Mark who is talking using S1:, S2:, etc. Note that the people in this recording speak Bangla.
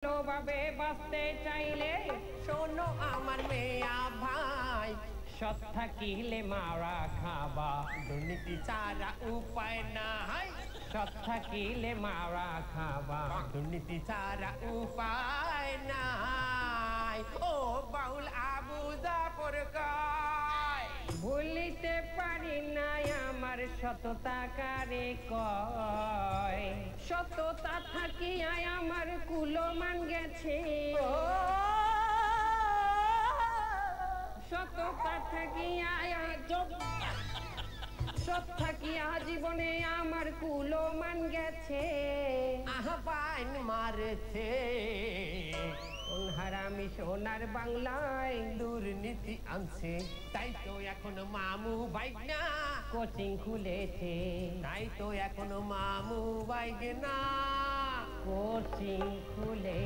S1: ভালোভাবে বাঁচতে চাইলে
S2: শোনো আমার মেয়া ভাই,
S1: সৎ থাকিলে মারা খাবা,
S2: দুর্নীতি ছাড়া উপায় নাই।
S1: সৎ থাকিলে মারা খাবা,
S2: দুর্নীতি ছাড়া উপায় নাই। ও বাউল আবু জাফর কয়,
S1: ভুলিতে পারি নাই আমার সততা কারে কয়, সততা থাকিয়া আমার কুলমান গেছে, সততা থাকিয়া সৎ থাকিয়া জীবনে আমার কুলমান গেছে।
S2: আহ্বান মারছে
S1: কোন হারামি সোনার বাংলায়
S2: দুর্নীতি আনছে, তাই তো এখন মামু বাইক না,
S1: কোচিং খুলেছে,
S2: তাই তো এখন মামু বাইক না।
S1: কোচিং খুলে